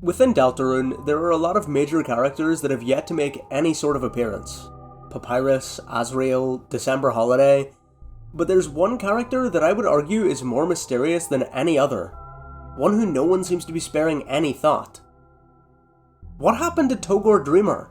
Within Deltarune, there are a lot of major characters that have yet to make any sort of appearance. Papyrus, Asriel, December Holiday, but there's one character that I would argue is more mysterious than any other. One who no one seems to be sparing any thought. What happened to Togore Dreemurr?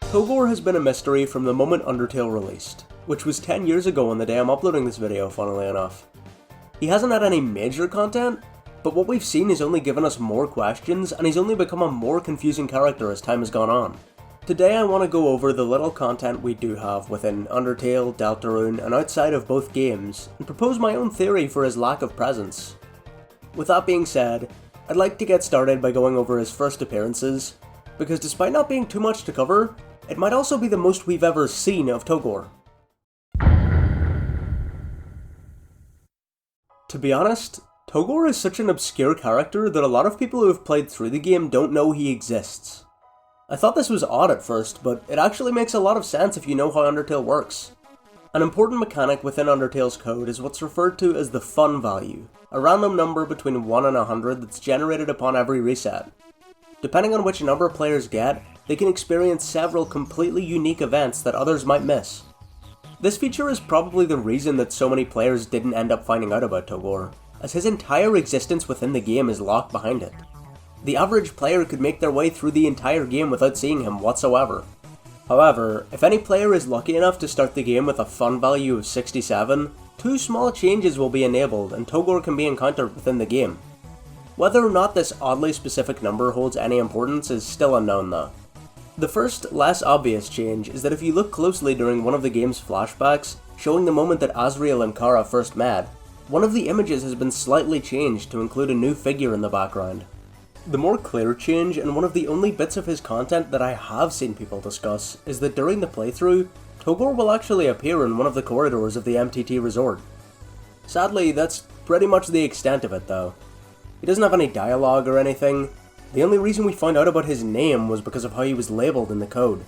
Togore has been a mystery from the moment Undertale released, which was 10 years ago on the day I'm uploading this video, funnily enough. He hasn't had any major content, but what we've seen has only given us more questions, and he's only become a more confusing character as time has gone on. Today I want to go over the little content we do have within Undertale, Deltarune, and outside of both games, and propose my own theory for his lack of presence. With that being said, I'd like to get started by going over his first appearances, because despite not being too much to cover, it might also be the most we've ever seen of Togore. To be honest, Togore is such an obscure character that a lot of people who have played through the game don't know he exists. I thought this was odd at first, but it actually makes a lot of sense if you know how Undertale works. An important mechanic within Undertale's code is what's referred to as the fun value, a random number between 1 and 100 that's generated upon every reset. Depending on which number players get, they can experience several completely unique events that others might miss. This feature is probably the reason that so many players didn't end up finding out about Togore, as his entire existence within the game is locked behind it. The average player could make their way through the entire game without seeing him whatsoever. However, if any player is lucky enough to start the game with a fun value of 67, 2 small changes will be enabled and Togore can be encountered within the game. Whether or not this oddly specific number holds any importance is still unknown though. The first, less obvious change is that if you look closely during one of the game's flashbacks, showing the moment that Asriel and Kara first met, one of the images has been slightly changed to include a new figure in the background. The more clear change, and one of the only bits of his content that I have seen people discuss, is that during the playthrough, Togore will actually appear in one of the corridors of the MTT resort. Sadly, that's pretty much the extent of it though. He doesn't have any dialogue or anything. The only reason we found out about his name was because of how he was labelled in the code.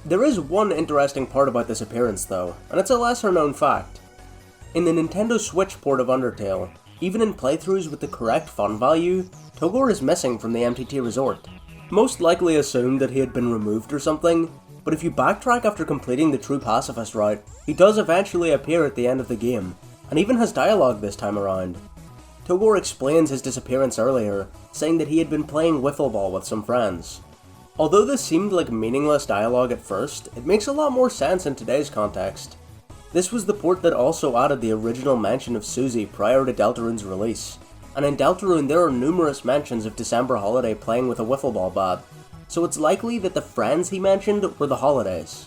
There is one interesting part about this appearance though, and it's a lesser known fact. In the Nintendo Switch port of Undertale, even in playthroughs with the correct fun value, Togore is missing from the MTT resort. Most likely assumed that he had been removed or something, but if you backtrack after completing the True Pacifist route, he does eventually appear at the end of the game, and even has dialogue this time around. Togore explains his disappearance earlier, saying that he had been playing wiffle ball with some friends. Although this seemed like meaningless dialogue at first, it makes a lot more sense in today's context. This was the port that also added the original mention of Susie prior to Deltarune's release, and in Deltarune there are numerous mentions of December Holiday playing with a wiffle ball bat, so it's likely that the friends he mentioned were the holidays.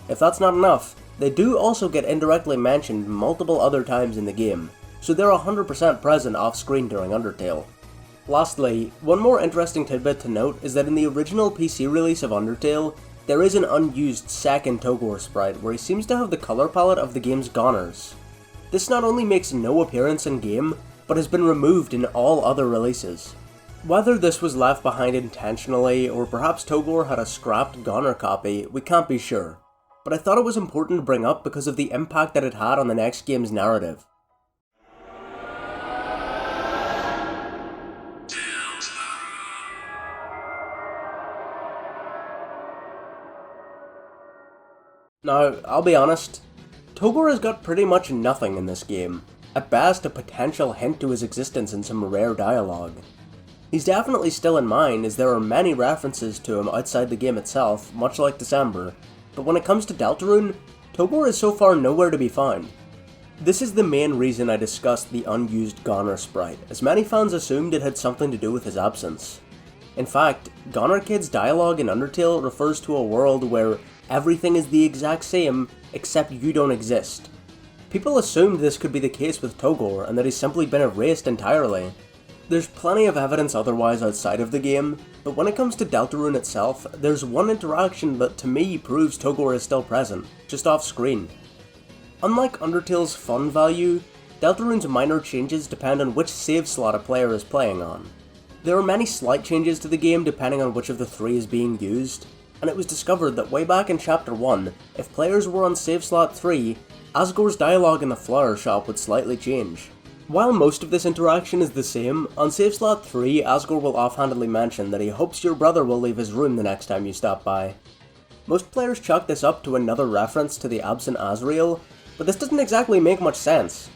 If that's not enough, they do also get indirectly mentioned multiple other times in the game, so they're 100% present off-screen during Undertale. Lastly, one more interesting tidbit to note is that in the original PC release of Undertale, there is an unused second Togore sprite where he seems to have the colour palette of the game's Goners. This not only makes no appearance in-game, but has been removed in all other releases. Whether this was left behind intentionally, or perhaps Togore had a scrapped Goner copy, we can't be sure, but I thought it was important to bring up because of the impact that it had on the next game's narrative. Now, I'll be honest, Togore has got pretty much nothing in this game, at best a potential hint to his existence in some rare dialogue. He's definitely still in mind as there are many references to him outside the game itself, much like December, but when it comes to Deltarune, Togore is so far nowhere to be found. This is the main reason I discussed the unused Goner sprite, as many fans assumed it had something to do with his absence. In fact, Goner Kid's dialogue in Undertale refers to a world where everything is the exact same, except you don't exist. People assumed this could be the case with Togore and that he's simply been erased entirely. There's plenty of evidence otherwise outside of the game, but when it comes to Deltarune itself, there's one interaction that to me proves Togore is still present, just off screen. Unlike Undertale's fun value, Deltarune's minor changes depend on which save slot a player is playing on. There are many slight changes to the game depending on which of the three is being used, and it was discovered that way back in Chapter 1, if players were on save slot 3, Asgore's dialogue in the flower shop would slightly change. While most of this interaction is the same, on save slot 3, Asgore will offhandedly mention that he hopes your brother will leave his room the next time you stop by. Most players chalk this up to another reference to the absent Asriel, but this doesn't exactly make much sense.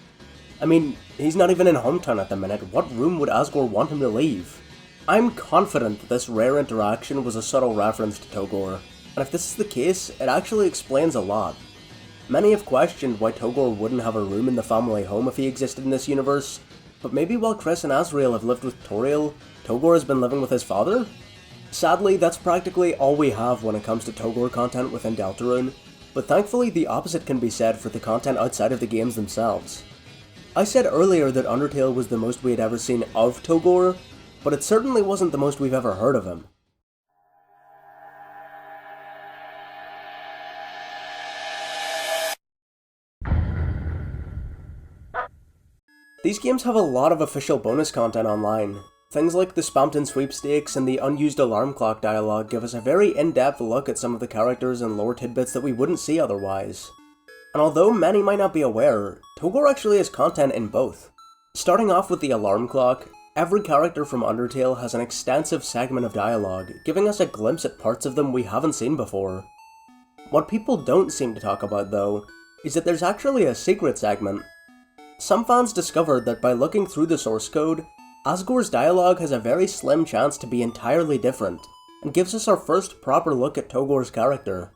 I mean, he's not even in Hometown at the minute. What room would Asgore want him to leave? I'm confident that this rare interaction was a subtle reference to Togore, and if this is the case, it actually explains a lot. Many have questioned why Togore wouldn't have a room in the family home if he existed in this universe, but maybe while Kris and Asriel have lived with Toriel, Togore has been living with his father? Sadly, that's practically all we have when it comes to Togore content within Deltarune, but thankfully the opposite can be said for the content outside of the games themselves. I said earlier that Undertale was the most we had ever seen of Togore, but it certainly wasn't the most we've ever heard of him. These games have a lot of official bonus content online. Things like the Spampton sweepstakes and the unused alarm clock dialogue give us a very in-depth look at some of the characters and lore tidbits that we wouldn't see otherwise. And although many might not be aware, Togore actually has content in both. Starting off with the alarm clock, every character from Undertale has an extensive segment of dialogue, giving us a glimpse at parts of them we haven't seen before. What people don't seem to talk about though, is that there's actually a secret segment. Some fans discovered that by looking through the source code, Asgore's dialogue has a very slim chance to be entirely different, and gives us our first proper look at Togore's character.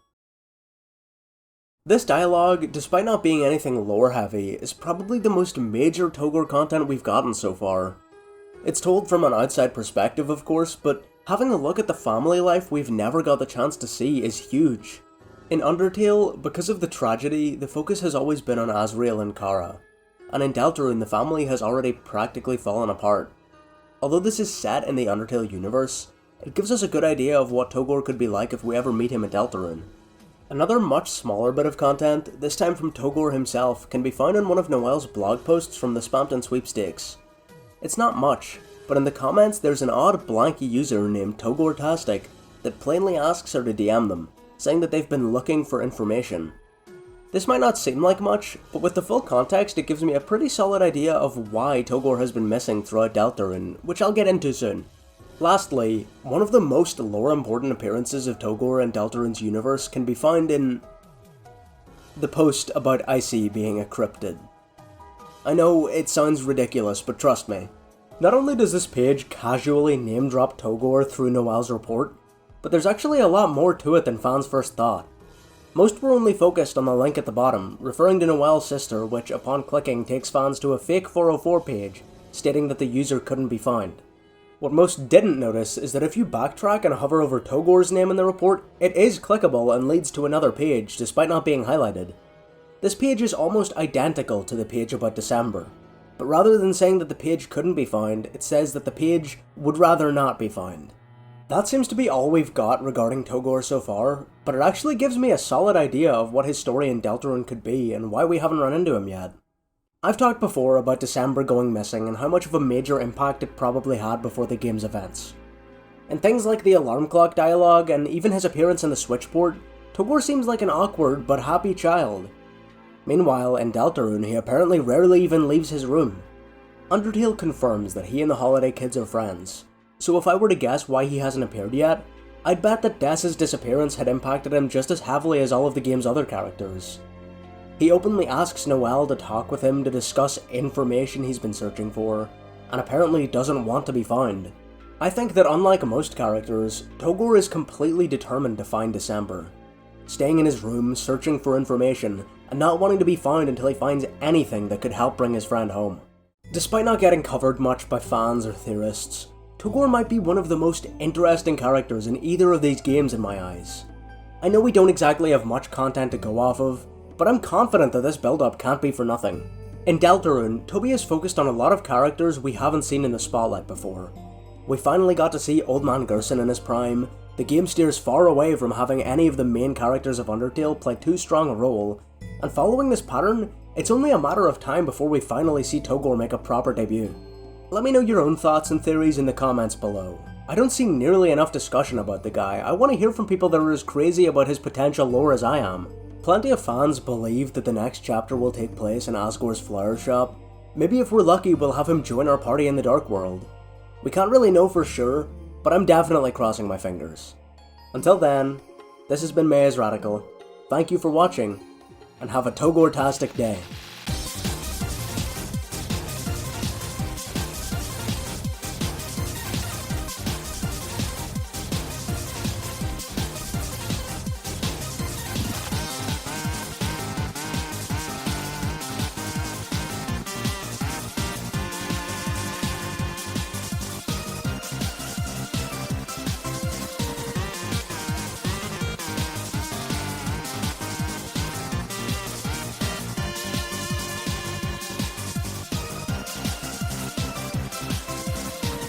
This dialogue, despite not being anything lore heavy, is probably the most major Togore content we've gotten so far. It's told from an outside perspective of course, but having a look at the family life we've never got the chance to see is huge. In Undertale, because of the tragedy, the focus has always been on Asriel and Kara, and in Deltarune the family has already practically fallen apart. Although this is set in the Undertale universe, it gives us a good idea of what Togore could be like if we ever meet him in Deltarune. Another much smaller bit of content, this time from Togore himself, can be found in one of Noelle's blog posts from the Spampton sweepstakes. It's not much, but in the comments there's an odd blank user named Togore-tastic that plainly asks her to DM them, saying that they've been looking for information. This might not seem like much, but with the full context it gives me a pretty solid idea of why Togore has been missing throughout Deltarune, which I'll get into soon. Lastly, one of the most lore-important appearances of Togore in Deltarune's universe can be found in the post about Icy being a cryptid. I know it sounds ridiculous, but trust me. Not only does this page casually name-drop Togore through Noelle's report, but there's actually a lot more to it than fans first thought. Most were only focused on the link at the bottom, referring to Noelle's sister, which upon clicking takes fans to a fake 404 page, stating that the user couldn't be found. What most didn't notice is that if you backtrack and hover over Togore's name in the report, it is clickable and leads to another page, despite not being highlighted. This page is almost identical to the page about December, but rather than saying that the page couldn't be found, it says that the page would rather not be found. That seems to be all we've got regarding Togore so far, but it actually gives me a solid idea of what his story in Deltarune could be and why we haven't run into him yet. I've talked before about December going missing and how much of a major impact it probably had before the game's events. In things like the alarm clock dialogue and even his appearance in the switchboard, Togore seems like an awkward but happy child. Meanwhile, in Deltarune he apparently rarely even leaves his room. Undertale confirms that he and the Holiday Kids are friends, so if I were to guess why he hasn't appeared yet, I'd bet that Dessa's disappearance had impacted him just as heavily as all of the game's other characters. He openly asks Noelle to talk with him to discuss information he's been searching for, and apparently doesn't want to be found. I think that unlike most characters, Togore is completely determined to find December, staying in his room, searching for information, and not wanting to be found until he finds anything that could help bring his friend home. Despite not getting covered much by fans or theorists, Togore might be one of the most interesting characters in either of these games in my eyes. I know we don't exactly have much content to go off of, but I'm confident that this build-up can't be for nothing. In Deltarune, Toby is focused on a lot of characters we haven't seen in the spotlight before. We finally got to see Old Man Gerson in his prime, the game steers far away from having any of the main characters of Undertale play too strong a role, and following this pattern, it's only a matter of time before we finally see Togore make a proper debut. Let me know your own thoughts and theories in the comments below. I don't see nearly enough discussion about the guy. I want to hear from people that are as crazy about his potential lore as I am. Plenty of fans believe that the next chapter will take place in Asgore's flower shop. Maybe if we're lucky, we'll have him join our party in the Dark World. We can't really know for sure, but I'm definitely crossing my fingers. Until then, this has been May is Radical. Thank you for watching, and have a Togore-tastic day.